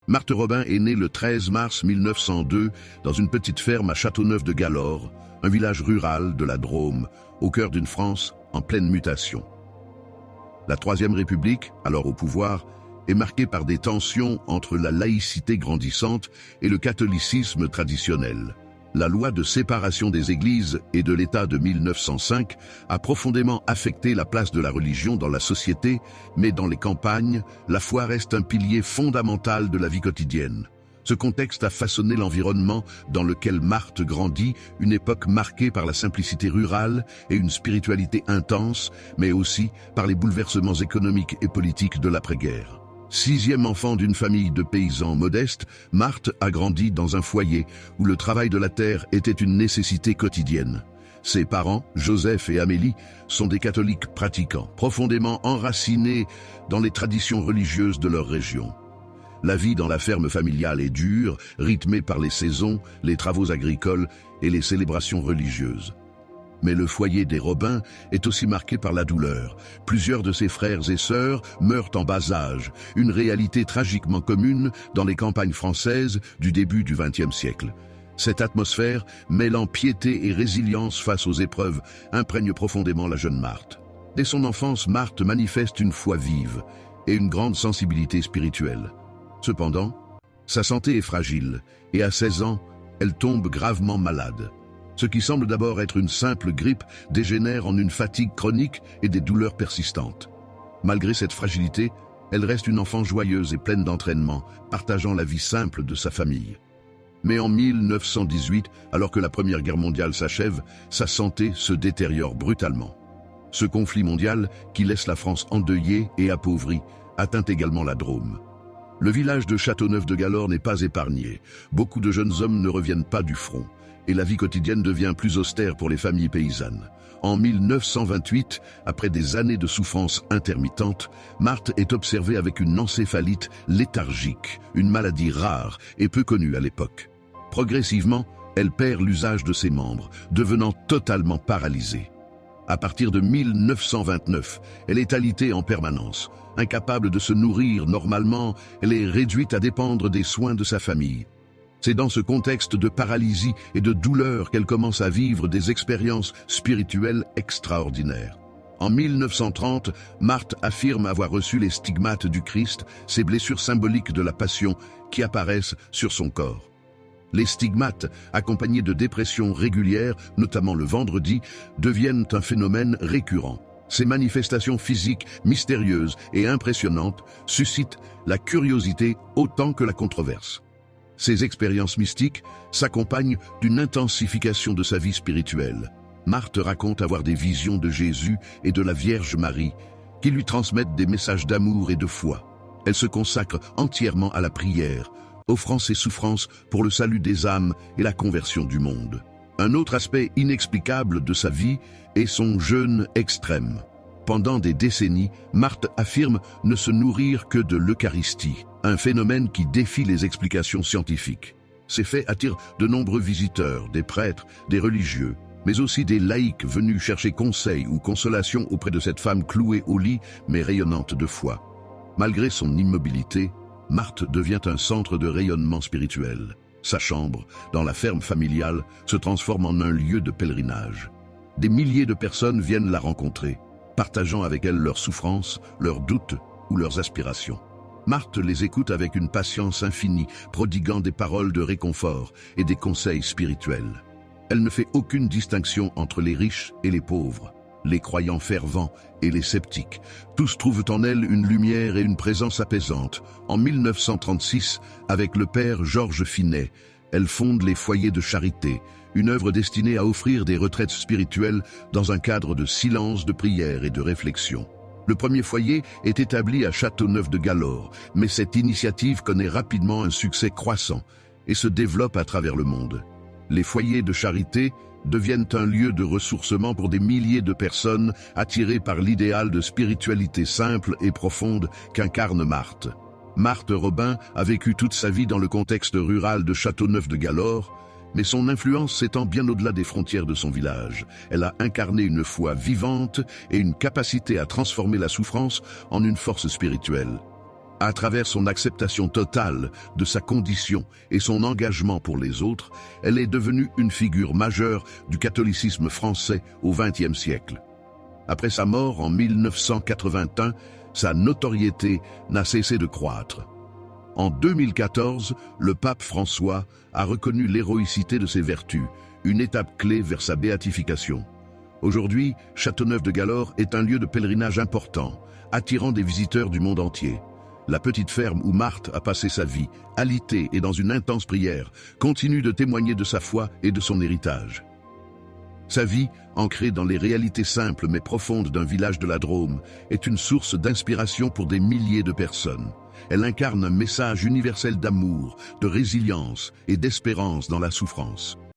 Marthe Robin est née le 13 mars 1902 dans une petite ferme à Châteauneuf-de-Galor, un village rural de la Drôme, au cœur d'une France en pleine mutation. La Troisième République, alors au pouvoir, est marquée par des tensions entre la laïcité grandissante et le catholicisme traditionnel. La loi de séparation des églises et de l'État de 1905 a profondément affecté la place de la religion dans la société, mais dans les campagnes, la foi reste un pilier fondamental de la vie quotidienne. Ce contexte a façonné l'environnement dans lequel Marthe grandit, une époque marquée par la simplicité rurale et une spiritualité intense, mais aussi par les bouleversements économiques et politiques de l'après-guerre. Sixième enfant d'une famille de paysans modestes, Marthe a grandi dans un foyer où le travail de la terre était une nécessité quotidienne. Ses parents, Joseph et Amélie, sont des catholiques pratiquants, profondément enracinés dans les traditions religieuses de leur région. La vie dans la ferme familiale est dure, rythmée par les saisons, les travaux agricoles et les célébrations religieuses. Mais le foyer des Robin est aussi marqué par la douleur. Plusieurs de ses frères et sœurs meurent en bas âge, une réalité tragiquement commune dans les campagnes françaises du début du XXe siècle. Cette atmosphère, mêlant piété et résilience face aux épreuves, imprègne profondément la jeune Marthe. Dès son enfance, Marthe manifeste une foi vive et une grande sensibilité spirituelle. Cependant, sa santé est fragile et à 16 ans, elle tombe gravement malade. Ce qui semble d'abord être une simple grippe dégénère en une fatigue chronique et des douleurs persistantes. Malgré cette fragilité, elle reste une enfant joyeuse et pleine d'entraînement, partageant la vie simple de sa famille. Mais en 1918, alors que la Première Guerre mondiale s'achève, sa santé se détériore brutalement. Ce conflit mondial, qui laisse la France endeuillée et appauvrie, atteint également la Drôme. Le village de Châteauneuf-de-Galor n'est pas épargné. Beaucoup de jeunes hommes ne reviennent pas du front, et la vie quotidienne devient plus austère pour les familles paysannes. En 1928, après des années de souffrances intermittentes, Marthe est observée avec une encéphalite léthargique, une maladie rare et peu connue à l'époque. Progressivement, elle perd l'usage de ses membres, devenant totalement paralysée. À partir de 1929, elle est alitée en permanence. Incapable de se nourrir normalement, elle est réduite à dépendre des soins de sa famille. C'est dans ce contexte de paralysie et de douleur qu'elle commence à vivre des expériences spirituelles extraordinaires. En 1930, Marthe affirme avoir reçu les stigmates du Christ, ces blessures symboliques de la Passion qui apparaissent sur son corps. Les stigmates, accompagnés de dépressions régulières, notamment le vendredi, deviennent un phénomène récurrent. Ces manifestations physiques mystérieuses et impressionnantes suscitent la curiosité autant que la controverse. Ces expériences mystiques s'accompagnent d'une intensification de sa vie spirituelle. Marthe raconte avoir des visions de Jésus et de la Vierge Marie qui lui transmettent des messages d'amour et de foi. Elle se consacre entièrement à la prière, offrant ses souffrances pour le salut des âmes et la conversion du monde. Un autre aspect inexplicable de sa vie est son jeûne extrême. Pendant des décennies, Marthe affirme ne se nourrir que de l'Eucharistie, un phénomène qui défie les explications scientifiques. Ces faits attirent de nombreux visiteurs, des prêtres, des religieux, mais aussi des laïcs venus chercher conseil ou consolation auprès de cette femme clouée au lit, mais rayonnante de foi. Malgré son immobilité, Marthe devient un centre de rayonnement spirituel. Sa chambre, dans la ferme familiale, se transforme en un lieu de pèlerinage. Des milliers de personnes viennent la rencontrer, partageant avec elle leurs souffrances, leurs doutes ou leurs aspirations. Marthe les écoute avec une patience infinie, prodiguant des paroles de réconfort et des conseils spirituels. Elle ne fait aucune distinction entre les riches et les pauvres, les croyants fervents et les sceptiques. Tous trouvent en elle une lumière et une présence apaisante. En 1936, avec le père Georges Finet, elle fonde les foyers de charité, une œuvre destinée à offrir des retraites spirituelles dans un cadre de silence, de prière et de réflexion. Le premier foyer est établi à Châteauneuf-de-Galor, mais cette initiative connaît rapidement un succès croissant et se développe à travers le monde. Les foyers de charité deviennent un lieu de ressourcement pour des milliers de personnes attirées par l'idéal de spiritualité simple et profonde qu'incarne Marthe. Marthe Robin a vécu toute sa vie dans le contexte rural de Châteauneuf-de-Galor, mais son influence s'étend bien au-delà des frontières de son village. Elle a incarné une foi vivante et une capacité à transformer la souffrance en une force spirituelle. À travers son acceptation totale de sa condition et son engagement pour les autres, elle est devenue une figure majeure du catholicisme français au XXe siècle. Après sa mort en 1981, sa notoriété n'a cessé de croître. En 2014, le pape François a reconnu l'héroïcité de ses vertus, une étape clé vers sa béatification. Aujourd'hui, Châteauneuf-de-Galore est un lieu de pèlerinage important, attirant des visiteurs du monde entier. La petite ferme où Marthe a passé sa vie, alitée et dans une intense prière, continue de témoigner de sa foi et de son héritage. Sa vie, ancrée dans les réalités simples mais profondes d'un village de la Drôme, est une source d'inspiration pour des milliers de personnes. Elle incarne un message universel d'amour, de résilience et d'espérance dans la souffrance.